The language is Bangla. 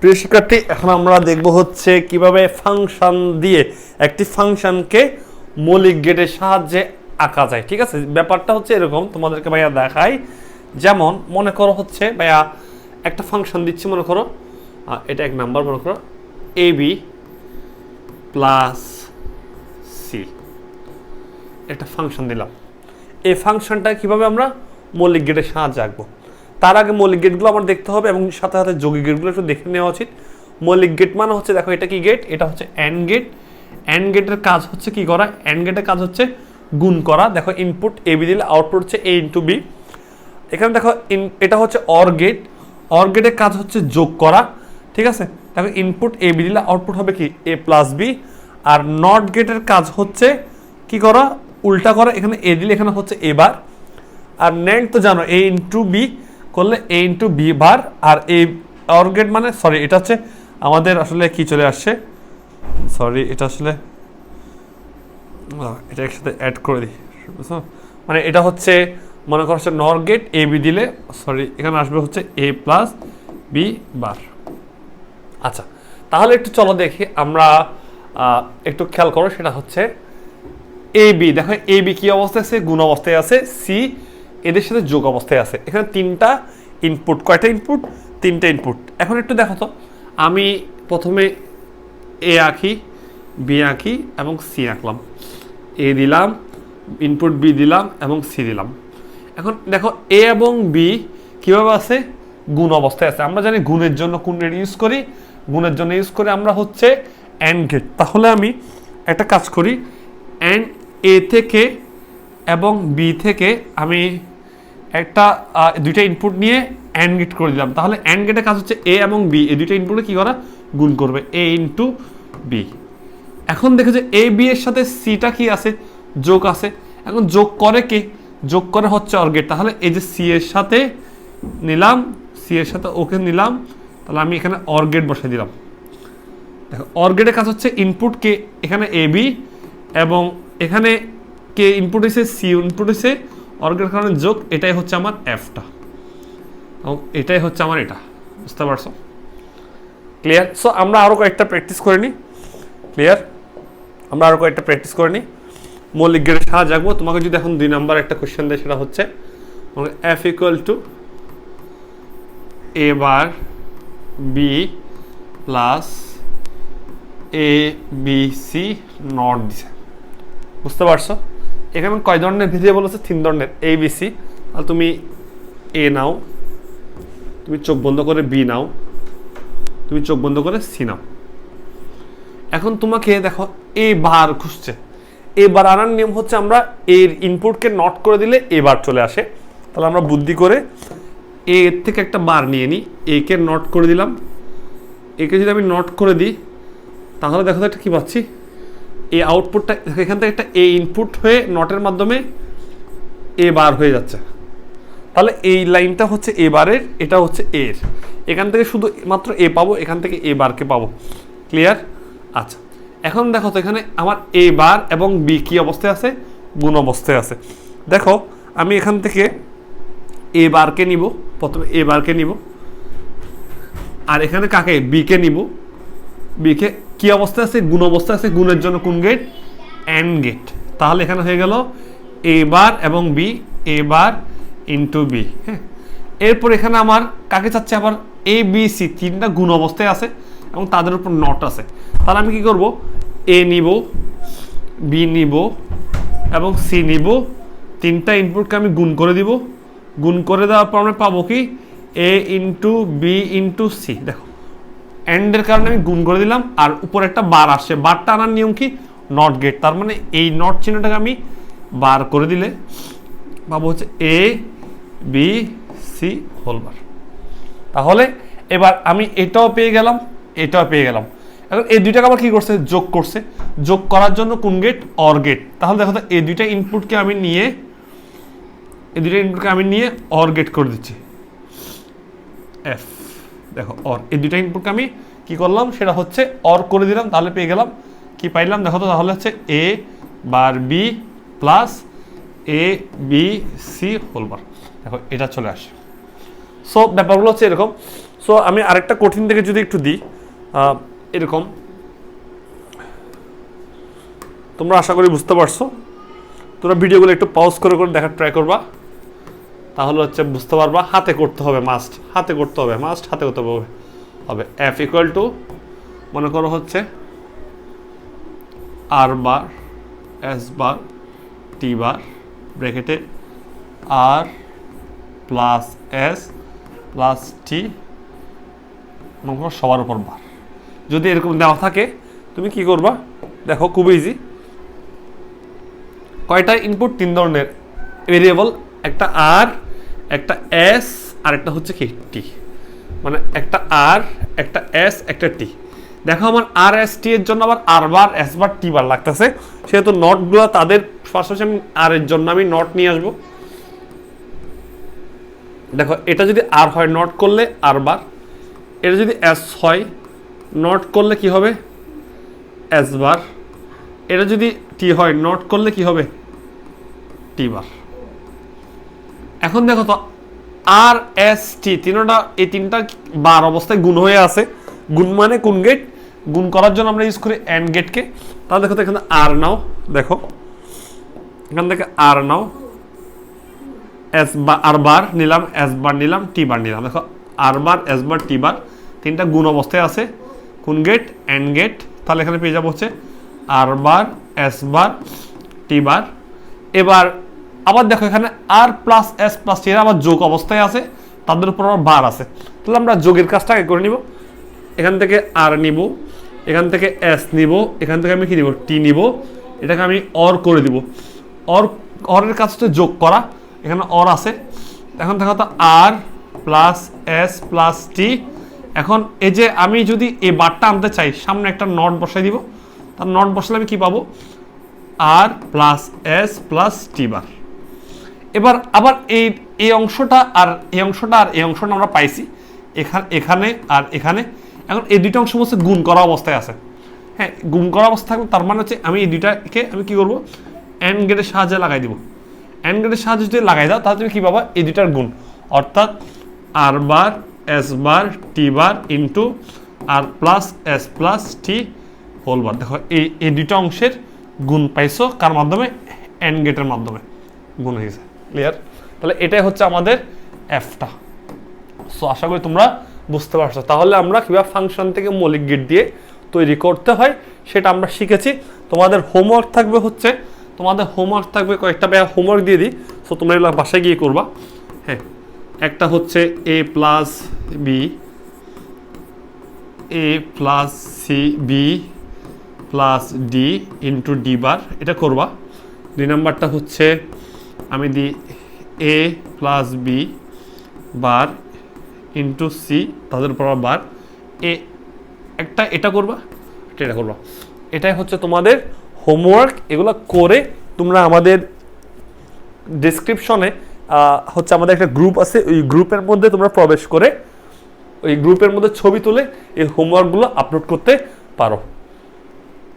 প্রিয় শিক্ষার্থী, এখন আমরা দেখব হচ্ছে কিভাবে ফাংশন দিয়ে একটি ফাংশনকে মৌলিক গেটের সাহায্যে আঁকা যায়। ঠিক আছে, ব্যাপারটা হচ্ছে এরকম, তোমাদেরকে ভাইয়া দেখাই। যেমন মনে করো হচ্ছে ভাইয়া একটা ফাংশন দিচ্ছি, মনে করো এটা এক নাম্বার, মনে করো ab প্লাস সি, একটা ফাংশন দিলাম। এই ফাংশনটা কিভাবে আমরা মৌলিক গেটের সাহায্যে আঁকবো, তার আগে মৌলিক গেটগুলো আমার দেখতে হবে এবং সাথে সাথে যৌগিক গেটগুলো একটু দেখে নেওয়া উচিত। মৌলিক গেট মানে হচ্ছে, দেখো এটা কি গেট, এটা হচ্ছে অ্যান্ড গেট। অ্যান্ড গেটের কাজ হচ্ছে কি করা, অ্যান্ড গেটের কাজ হচ্ছে গুণ করা। দেখো ইনপুট এ বি দিলে আউটপুট হচ্ছে এ ইন্টু বি। এখানে দেখো এটা হচ্ছে অর গেট, অর গেটের কাজ হচ্ছে যোগ করা। ঠিক আছে, দেখো ইনপুট এ বি দিলে আউটপুট হবে কি এ প্লাস বি। আর নট গেটের কাজ হচ্ছে কি করা, উল্টা করা। এখানে এ দিলে এখানে হচ্ছে এ বার। আর নেন্ড তো জানো এ ইন্টু বি করলে এ ইন্টু বি বার। আর এই অর গেট মানে সরি, এটা হচ্ছে আমাদের আসলে কি চলে আসছে, সরি এটা আসলে এটা একসাথে অ্যাড করে দিই, মানে এটা হচ্ছে মনে করো হচ্ছে নর গেট, এ বি দিলে সরি এখানে আসবে হচ্ছে এ প্লাস বি বার। আচ্ছা, তাহলে একটু চলো দেখি আমরা, একটু খেয়াল করো। সেটা হচ্ছে এ বি, দেখো এ বি কি অবস্থায় আছে, গুণ অবস্থায় আছে। সি এদের সাথে যোগ অবস্থায় আছে। এখানে তিনটা ইনপুট, কয়টা ইনপুট, তিনটা ইনপুট। এখন একটু দেখো তো, আমি প্রথমে এ আঁকি, বি আঁকি এবং সি আঁকলাম। এ দিলাম, ইনপুট বি দিলাম এবং সি দিলাম। এখন দেখো এ এবং বি কীভাবে আছে, গুণ অবস্থায় আছে। আমরা জানি গুণের জন্য কোন গেট ইউজ করি, গুণের জন্য ইউজ করে আমরা হচ্ছে অ্যান্ড গেট। তাহলে আমি একটা কাজ করি, অ্যান্ড এ থেকে এবং বি থেকে আমি একটা দুইটা ইনপুট নিয়ে অ্যান্ড গেট করে দিলাম। তাহলে অ্যান্ড গেটের কাজ হচ্ছে এ এবং বি, এই দুইটা ইনপুটে কি করা, গুণ করবে, এ ইন্টু বি। এখন দেখো যে এ বি এর সাথে সিটা কি আছে, যোগ আছে। এখন যোগ করে কে, যোগ করে হচ্ছে অর গেট। তাহলে এই যে সি এর সাথে নিলাম, সি এর সাথে ওকে নিলাম, তাহলে আমি এখানে অর গেট বসে দিলাম। দেখো অর গেটের কাজ হচ্ছে ইনপুট কে, এখানে এ বি এবং এখানে কে ইনপুট হয়েছে, সি ইনপুট হয়েছে, অর গেটের কারণে যোগ। এটাই হচ্ছে আমার এফটা এবং এটাই হচ্ছে আমার এটা। বুঝতে পারছো? ক্লিয়ার? সো আমরা আরও কয়েকটা প্র্যাকটিস করে নিই। ক্লিয়ার? আমরা আরও কয়েকটা প্র্যাকটিস করে নিই, মৌলিক গেটের সাহায্যে আঁকবো। তোমাকে যদি এখন 2 নাম্বার একটা কোয়েশ্চেন দেয়, সেটা হচ্ছে F equal to A bar B plus A B C not দিছে। বুঝতে পারছো? এখানে কয় ধরনের ভেরিয়েবল আছে, 3 ধরনের, এ বি সি। তাহলে তুমি এ নাও, তুমি চোখ বন্ধ করে বি নাও, তুমি চোখ বন্ধ করে সি নাও। এখন তোমাকে দেখো এ বার খুঁজছে। এ বার আনার নিয়ম হচ্ছে আমরা এর ইনপুটকে নট করে দিলে এ বার চলে আসে। তাহলে আমরা বুদ্ধি করে এ এর থেকে একটা বার নিয়ে নিই, এ কে নট করে দিলাম। একে যদি আমি নট করে দিই, তাহলে দেখো তো একটা কী পাচ্ছি, এই আউটপুটটা এখান থেকে একটা এ ইনপুট হয়ে নটের মাধ্যমে এ বার হয়ে যাচ্ছে। তাহলে এই লাইনটা হচ্ছে এ বারের, এটা হচ্ছে এর। এখান থেকে শুধু মাত্র এ পাবো, এখান থেকে এ বারকে পাবো। ক্লিয়ার? আচ্ছা, এখন দেখো তো এখানে আমার এ বার এবং বি কি অবস্থায় আছে, গুণ অবস্থায় আছে। দেখো আমি এখান থেকে এ বারকে নিব, প্রথমে এ বারকে নিব, আর এখানে কাকে, বিকে নিব। বিকে কি অবস্থায় আছে, গুণ অবস্থায় আছে। গুণের জন্য কোন গেট, অ্যান্ড গেট। তাহলে এখানে হয়ে গেল এ বার এবং বি, এ বার ইন্টু বি। হ্যাঁ, এরপর এখানে আমার কাকে চাচ্ছে, আবার এ বি সি তিনটা গুণ অবস্থায় আছে এবং তাদের উপর নট আছে। তাহলে আমি কি করব, এ নিব, বি নিব এবং সি নিব। তিনটা ইনপুটকে আমি গুণ করে দিব। গুণ করে দেওয়ার পর আমরা পাবো কি, এ ইন্টু বি ইন্টু সি। দেখো এন্ডের কারণে আমি গুণ করে দিলাম, আর উপরে একটা বার আসছে। বারটা আনার নিয়ম কি, নট গেট। তার মানে এই নট চিহ্নটাকে আমি বার করে দিলে পাবো হচ্ছে এ বি সি হোল বার। তাহলে এবার আমি এটাও পেয়ে গেলাম, এটাও পেয়ে গেলাম। এখন এই দুইটাকে আবার কি করছে, যোগ করছে। যোগ করার জন্য কোন গেট, অর গেট। তাহলে দেখো তো এই দুইটা ইনপুটকে আমি নিয়ে, এই দুইটা ইনপুটকে আমি নিয়ে অর গেট করে দিচ্ছি, এফ। দেখো অর, এই দুইটা ইনপুটকে আমি কি করলাম, সেটা হচ্ছে অর করে দিলাম। তাহলে পেয়ে গেলাম কি পাইলাম, দেখো তো, তাহলে হচ্ছে এ bar B plus A B C whole বার। দেখো এটা চলে আসে। সো ব্যাপারগুলো হচ্ছে এরকম। সো আমি আরেকটা কঠিন থেকে যদি একটু দিই, এরকম, তোমরা আশা করি বুঝতে পারছো। তোমরা ভিডিওগুলো একটু পজ করে করে দেখার ট্রাই করবা, তাহলে হচ্ছে বুঝতে পারবা। হাতে করতে হবে, মাস্ট হাতে করতে হবে, হাতে করতে হবে। এফ ইকুয়াল টু মনে করো হচ্ছে আর বার এস বার টি বার ব্র্যাকেটে আর প্লাস এস প্লাস টি মনে করো সবার উপর বার। যদি এরকম দেওয়া থাকে তুমি কি করবা দেখো, খুব ইজি। কয়টা ইনপুট? 3 ধরনের ভেরিয়েবল, একটা আর, একটা এস, আর একটা হচ্ছে কি টি। মানে একটা আর, একটা এস, একটা টি। দেখো আমার আর এস টি এর জন্য আবার আর বার এস বার টি বার লাগতেছে, সেহেতু নটগুলো তাদের পাশাপাশি আমি আর এর জন্য আমি নট নিয়ে আসবো। দেখো এটা যদি আর হয় নট করলে আর বার, এটা যদি এস হয় নট করলে কি হবে এস বার, এটা যদি টি হয় নট করলে কি হবে টি বার। এখন দেখো তো আর এস টি তিনটা, এই তিনটা বার অবস্থায় গুণ হয়ে আছে। গুণ মানে কোন গেট? গুণ করার জন্য আমরা ইউজ করি এন্ড গেটকে। তাহলে দেখো তো এখানে আর নাও, দেখো এখান থেকে আর নাও, এস বার আর বার নিলাম, এস বার নিলাম, টি বার নিলাম। দেখো আর বার এস বার টি বার তিনটা গুণ অবস্থায় আছে। কোন গেট? And gate. তাহলে এখানে পেয়ে যাবো হচ্ছে আর বার এস বার টি বার। এবার আবার দেখো এখানে আর প্লাস এস প্লাস টি আবার যোগ অবস্থায় আছে, তাদের উপর আবার বার আছে। তাহলে আমরা যোগের কাজটা আগে করে নিব। এখান থেকে আর নিব, এখান থেকে এস নিব, এখান থেকে আমি কি নিব টি নিব, এটাকে আমি অর করে দিব। অরের কাজ হচ্ছে যোগ করা, এখানে অর আছে। এখন দেখো তো আর প্লাস এস প্লাস টি। এখন এই যে আমি যদি এই বারটা আনতে চাই, সামনে একটা নট বসাই দিব। তার নট বসালে আমি কি পাবো আর প্লাস এস প্লাস টি বার। এবার আবার এই অংশটা আর এই অংশটা আর এই অংশটা আমরা পাইছি এখানে আর এখানে। এখন এই দুইটা অংশ হচ্ছে গুণ করা অবস্থায় আছে। হ্যাঁ, গুণ করা অবস্থা থাকলে তার মানে হচ্ছে আমি এই দুইটাকে আমি কি করবো এন্ড গেটের সাহায্যে লাগাই দিব। এন্ড গেটের সাহায্যে যদি লাগাই দাও তাহলে তুমি কি পাবা এই দুইটার গুণ, অর্থাৎ আর বার এস বার টি বার ইন্টু আর প্লাস এস প্লাস টি হোল বার। দেখো এই দুইটা অংশের গুণ পাইছো কার মাধ্যমে? এন্ড গেটের মাধ্যমে গুণ হয়েছে। ক্লিয়ার? তাহলে এটাই হচ্ছে আমাদের এফটা। সো আশা করি তোমরা বুঝতে পারছো। তাহলে আমরা কিভাবে ফাংশন থেকে মৌলিক গেট দিয়ে তৈরি করতে হয় সেটা আমরা শিখেছি। তোমাদের হোমওয়ার্ক থাকবে হচ্ছে, কয়েকটা হোমওয়ার্ক দিয়ে দিই। সো তোমরা এগুলো বাসায় গিয়ে করবা। হ্যাঁ, একটা হচ্ছে A plus B, A plus C B plus D into D bar, এটা করবা। 2 নাম্বারটা হচ্ছে আমি দিই A plus B bar into C, তাদের উপর বার। এটা করবা, এটা করবা। এটাই হচ্ছে তোমাদের হোমওয়ার্ক। এগুলো করে তোমরা আমাদের ডেসক্রিপশনে হচ্ছে আমাদের একটা গ্রুপ আছে, ওই গ্রুপের মধ্যে তোমরা প্রবেশ করে ওই গ্রুপের মধ্যে ছবি তুলে এই হোমওয়ার্কগুলো আপলোড করতে পারো।